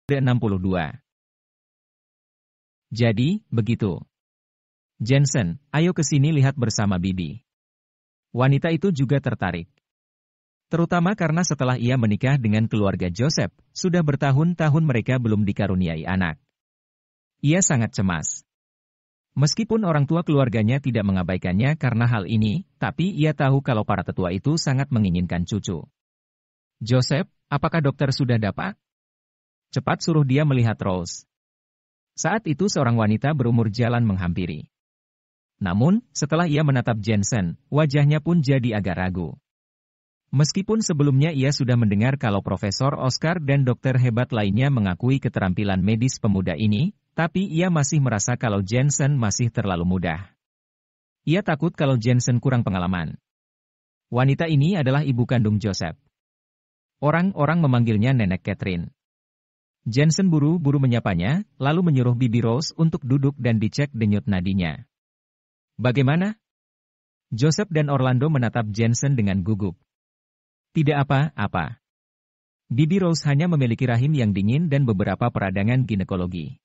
62. Jadi, begitu. Jensen, ayo ke sini lihat bersama Bibi. Wanita itu juga tertarik. Terutama karena setelah ia menikah dengan keluarga Joseph, sudah bertahun-tahun mereka belum dikaruniai anak. Ia sangat cemas. Meskipun orang tua keluarganya tidak mengabaikannya karena hal ini, tapi ia tahu kalau para tetua itu sangat menginginkan cucu. Joseph, apakah dokter sudah dapat? Cepat suruh dia melihat Rose. Saat itu seorang wanita berumur jalan menghampiri. Namun, setelah ia menatap Jensen, wajahnya pun jadi agak ragu. Meskipun sebelumnya ia sudah mendengar kalau Profesor Oscar dan dokter hebat lainnya mengakui keterampilan medis pemuda ini, tapi ia masih merasa kalau Jensen masih terlalu mudah. Ia takut kalau Jensen kurang pengalaman. Wanita ini adalah ibu kandung Joseph. Orang-orang memanggilnya Nenek Catherine. Jensen buru-buru menyapanya, lalu menyuruh Bibi Rose untuk duduk dan dicek denyut nadinya. Bagaimana? Joseph dan Orlando menatap Jensen dengan gugup. Tidak apa-apa. Bibi Rose hanya memiliki rahim yang dingin dan beberapa peradangan ginekologi.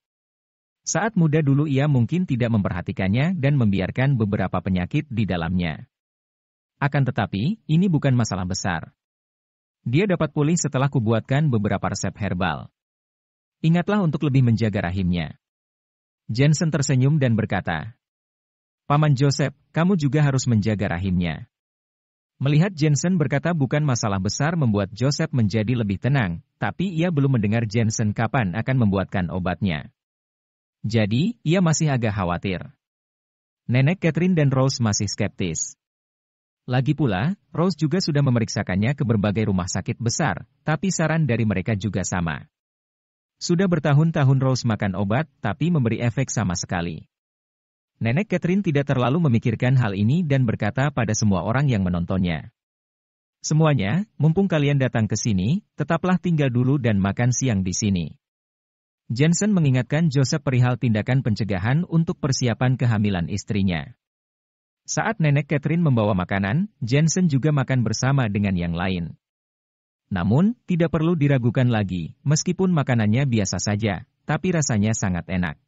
Saat muda dulu ia mungkin tidak memperhatikannya dan membiarkan beberapa penyakit di dalamnya. Akan tetapi, ini bukan masalah besar. Dia dapat pulih setelah kubuatkan beberapa resep herbal. Ingatlah untuk lebih menjaga rahimnya. Jensen tersenyum dan berkata, Paman Joseph, kamu juga harus menjaga rahimnya. Melihat Jensen berkata bukan masalah besar membuat Joseph menjadi lebih tenang, tapi ia belum mendengar Jensen kapan akan membuatkan obatnya. Jadi, ia masih agak khawatir. Nenek Catherine dan Rose masih skeptis. Lagi pula, Rose juga sudah memeriksakannya ke berbagai rumah sakit besar, tapi saran dari mereka juga sama. Sudah bertahun-tahun Rose makan obat, tapi memberi efek sama sekali. Nenek Catherine tidak terlalu memikirkan hal ini dan berkata pada semua orang yang menontonnya. Semuanya, mumpung kalian datang ke sini, tetaplah tinggal dulu dan makan siang di sini. Jensen mengingatkan Joseph perihal tindakan pencegahan untuk persiapan kehamilan istrinya. Saat Nenek Catherine membawa makanan, Jensen juga makan bersama dengan yang lain. Namun, tidak perlu diragukan lagi, meskipun makanannya biasa saja, tapi rasanya sangat enak.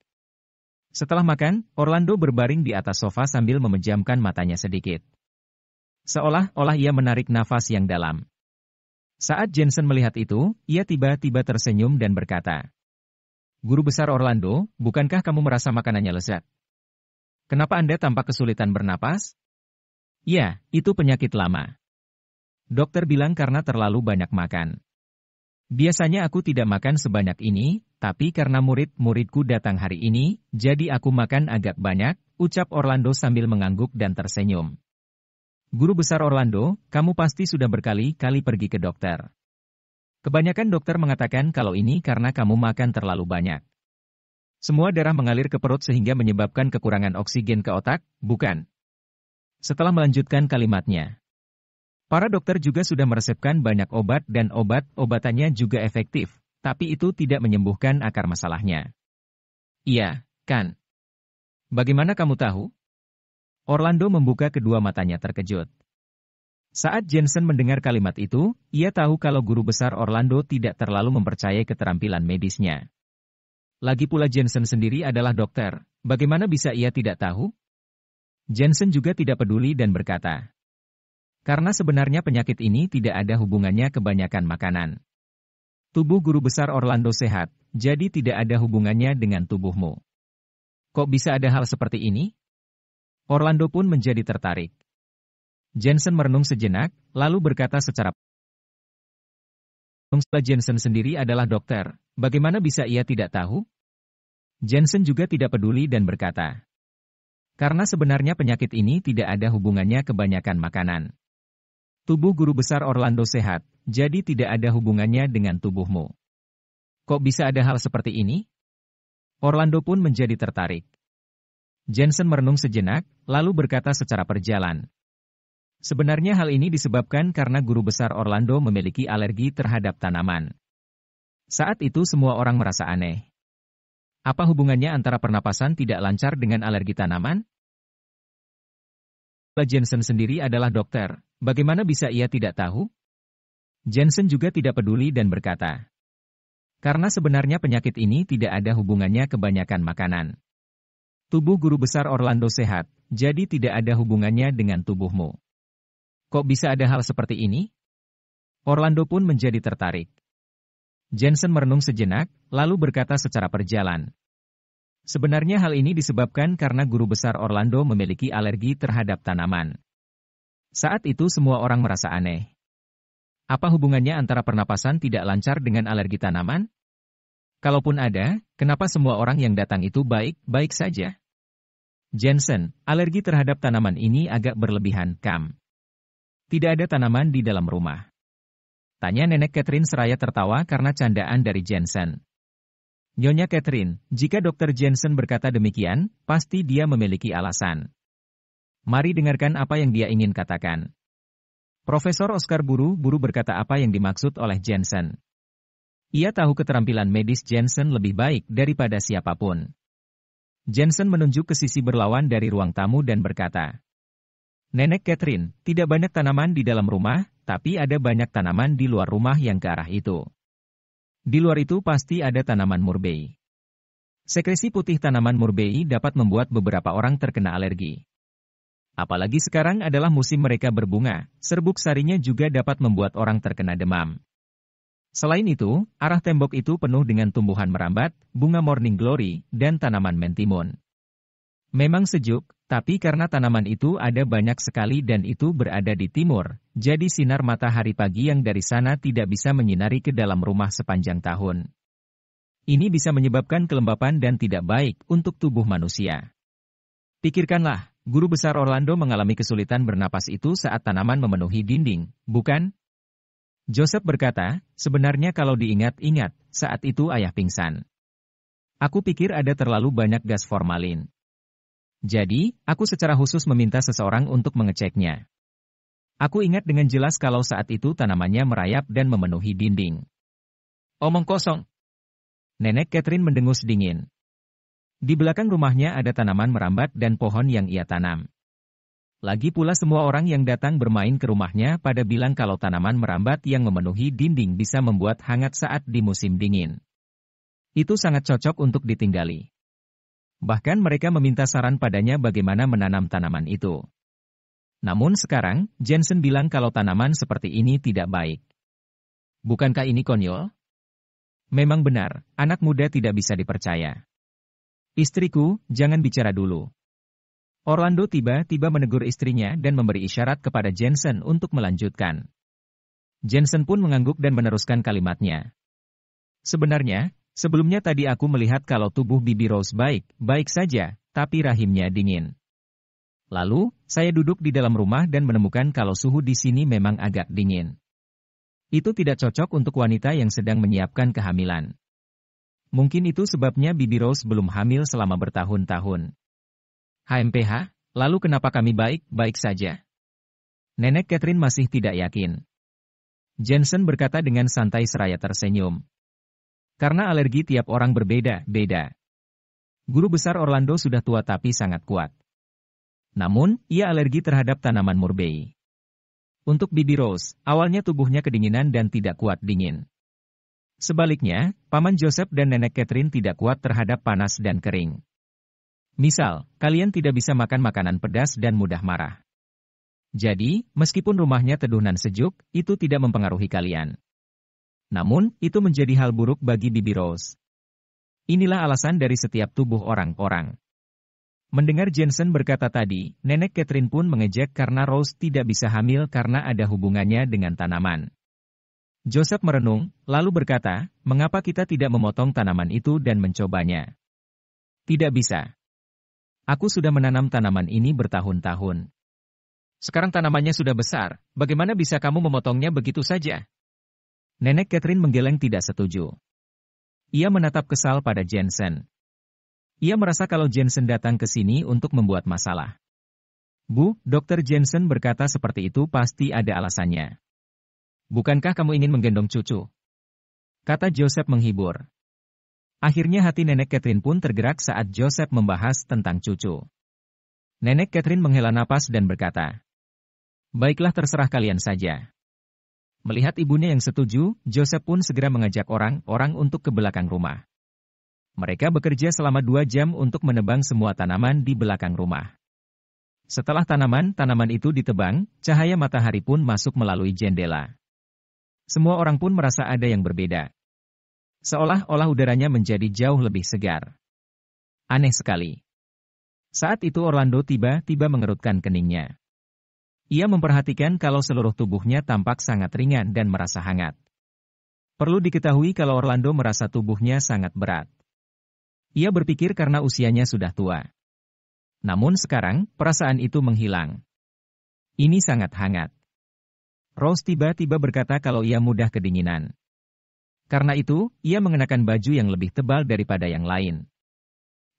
Setelah makan, Orlando berbaring di atas sofa sambil memejamkan matanya sedikit. Seolah-olah ia menarik nafas yang dalam. Saat Jensen melihat itu, ia tiba-tiba tersenyum dan berkata, Guru besar Orlando, bukankah kamu merasa makanannya lezat? Kenapa Anda tampak kesulitan bernapas? Ya, itu penyakit lama. Dokter bilang karena terlalu banyak makan. Biasanya aku tidak makan sebanyak ini, tapi karena murid-muridku datang hari ini, jadi aku makan agak banyak, ucap Orlando sambil mengangguk dan tersenyum. Guru besar Orlando, kamu pasti sudah berkali-kali pergi ke dokter. Kebanyakan dokter mengatakan kalau ini karena kamu makan terlalu banyak. Semua darah mengalir ke perut sehingga menyebabkan kekurangan oksigen ke otak, bukan? Setelah melanjutkan kalimatnya. Para dokter juga sudah meresepkan banyak obat dan obat-obatannya juga efektif, tapi itu tidak menyembuhkan akar masalahnya. Iya, kan? Bagaimana kamu tahu? Orlando membuka kedua matanya terkejut. Saat Jensen mendengar kalimat itu, ia tahu kalau guru besar Orlando tidak terlalu mempercayai keterampilan medisnya. Lagi pula Jensen sendiri adalah dokter, bagaimana bisa ia tidak tahu? Jensen juga tidak peduli dan berkata, karena sebenarnya penyakit ini tidak ada hubungannya kebanyakan makanan. Tubuh guru besar Orlando sehat, jadi tidak ada hubungannya dengan tubuhmu. Kok bisa ada hal seperti ini? Orlando pun menjadi tertarik. Jensen merenung sejenak, lalu berkata secara Jensen sendiri adalah dokter, bagaimana bisa ia tidak tahu? Jensen juga tidak peduli dan berkata, karena sebenarnya penyakit ini tidak ada hubungannya kebanyakan makanan. Tubuh guru besar Orlando sehat, jadi tidak ada hubungannya dengan tubuhmu. Kok bisa ada hal seperti ini? Orlando pun menjadi tertarik. Jensen merenung sejenak, lalu berkata secara perjalan. Sebenarnya hal ini disebabkan karena guru besar Orlando memiliki alergi terhadap tanaman. Saat itu semua orang merasa aneh. Apa hubungannya antara pernapasan tidak lancar dengan alergi tanaman? Jensen sendiri adalah dokter, bagaimana bisa ia tidak tahu? Jensen juga tidak peduli dan berkata, Karena sebenarnya penyakit ini tidak ada hubungannya kebanyakan makanan. Tubuh guru besar Orlando sehat, jadi tidak ada hubungannya dengan tubuhmu. Kok bisa ada hal seperti ini? Orlando pun menjadi tertarik. Jensen merenung sejenak, lalu berkata secara perjalan. Sebenarnya hal ini disebabkan karena guru besar Orlando memiliki alergi terhadap tanaman. Saat itu semua orang merasa aneh. Apa hubungannya antara pernapasan tidak lancar dengan alergi tanaman? Kalaupun ada, kenapa semua orang yang datang itu baik-baik saja? Jensen, alergi terhadap tanaman ini agak berlebihan, Kam. Tidak ada tanaman di dalam rumah. Tanya Nenek Catherine seraya tertawa karena candaan dari Jensen. Nyonya Catherine, jika Dr. Jensen berkata demikian, pasti dia memiliki alasan. Mari dengarkan apa yang dia ingin katakan. Profesor Oscar buru-buru berkata apa yang dimaksud oleh Jensen. Ia tahu keterampilan medis Jensen lebih baik daripada siapapun. Jensen menunjuk ke sisi berlawan dari ruang tamu dan berkata, Nenek Catherine, tidak banyak tanaman di dalam rumah, tapi ada banyak tanaman di luar rumah yang ke arah itu. Di luar itu pasti ada tanaman murbei. Sekresi putih tanaman murbei dapat membuat beberapa orang terkena alergi. Apalagi sekarang adalah musim mereka berbunga, serbuk sarinya juga dapat membuat orang terkena demam. Selain itu, arah tembok itu penuh dengan tumbuhan merambat, bunga morning glory, dan tanaman mentimun. Memang sejuk, tapi karena tanaman itu ada banyak sekali dan itu berada di timur, jadi sinar matahari pagi yang dari sana tidak bisa menyinari ke dalam rumah sepanjang tahun. Ini bisa menyebabkan kelembapan dan tidak baik untuk tubuh manusia. Pikirkanlah, guru besar Orlando mengalami kesulitan bernapas itu saat tanaman memenuhi dinding, bukan? Joseph berkata, sebenarnya kalau diingat-ingat, saat itu ayah pingsan. Aku pikir ada terlalu banyak gas formalin. Jadi, aku secara khusus meminta seseorang untuk mengeceknya. Aku ingat dengan jelas kalau saat itu tanamannya merayap dan memenuhi dinding. Omong kosong. Nenek Catherine mendengus dingin. Di belakang rumahnya ada tanaman merambat dan pohon yang ia tanam. Lagi pula semua orang yang datang bermain ke rumahnya pada bilang kalau tanaman merambat yang memenuhi dinding bisa membuat hangat saat di musim dingin. Itu sangat cocok untuk ditinggali. Bahkan mereka meminta saran padanya bagaimana menanam tanaman itu. Namun sekarang, Jensen bilang kalau tanaman seperti ini tidak baik. Bukankah ini konyol? Memang benar, anak muda tidak bisa dipercaya. Istriku, jangan bicara dulu. Orlando tiba-tiba menegur istrinya dan memberi isyarat kepada Jensen untuk melanjutkan. Jensen pun mengangguk dan meneruskan kalimatnya. Sebenarnya, sebelumnya tadi aku melihat kalau tubuh Bibi Rose baik-baik saja, tapi rahimnya dingin. Lalu, saya duduk di dalam rumah dan menemukan kalau suhu di sini memang agak dingin. Itu tidak cocok untuk wanita yang sedang menyiapkan kehamilan. Mungkin itu sebabnya Bibi Rose belum hamil selama bertahun-tahun. HMPH, lalu kenapa kami baik-baik saja? Nenek Catherine masih tidak yakin. Jensen berkata dengan santai seraya tersenyum. Karena alergi tiap orang berbeda-beda. Guru besar Orlando sudah tua tapi sangat kuat. Namun, ia alergi terhadap tanaman murbei. Untuk Bibi Rose, awalnya tubuhnya kedinginan dan tidak kuat dingin. Sebaliknya, Paman Joseph dan Nenek Catherine tidak kuat terhadap panas dan kering. Misal, kalian tidak bisa makan makanan pedas dan mudah marah. Jadi, meskipun rumahnya teduh dan sejuk, itu tidak mempengaruhi kalian. Namun, itu menjadi hal buruk bagi Bibi Rose. Inilah alasan dari setiap tubuh orang-orang. Mendengar Jensen berkata tadi, Nenek Catherine pun mengejek karena Rose tidak bisa hamil karena ada hubungannya dengan tanaman. Joseph merenung, lalu berkata, mengapa kita tidak memotong tanaman itu dan mencobanya? Tidak bisa. Aku sudah menanam tanaman ini bertahun-tahun. Sekarang tanamannya sudah besar, bagaimana bisa kamu memotongnya begitu saja? Nenek Catherine menggeleng tidak setuju. Ia menatap kesal pada Jensen. Ia merasa kalau Jensen datang ke sini untuk membuat masalah. Bu, Dr. Jensen berkata seperti itu pasti ada alasannya. Bukankah kamu ingin menggendong cucu? Kata Joseph menghibur. Akhirnya hati Nenek Catherine pun tergerak saat Joseph membahas tentang cucu. Nenek Catherine menghela napas dan berkata, baiklah terserah kalian saja. Melihat ibunya yang setuju, Joseph pun segera mengajak orang-orang untuk ke belakang rumah. Mereka bekerja selama 2 jam untuk menebang semua tanaman di belakang rumah. Setelah tanaman-tanaman itu ditebang, cahaya matahari pun masuk melalui jendela. Semua orang pun merasa ada yang berbeda. Seolah-olah udaranya menjadi jauh lebih segar. Aneh sekali. Saat itu Orlando tiba-tiba mengerutkan keningnya. Ia memperhatikan kalau seluruh tubuhnya tampak sangat ringan dan merasa hangat. Perlu diketahui kalau Orlando merasa tubuhnya sangat berat. Ia berpikir karena usianya sudah tua. Namun sekarang, perasaan itu menghilang. Ini sangat hangat. Rose tiba-tiba berkata kalau ia mudah kedinginan. Karena itu, ia mengenakan baju yang lebih tebal daripada yang lain.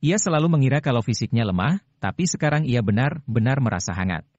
Ia selalu mengira kalau fisiknya lemah, tapi sekarang ia benar-benar merasa hangat.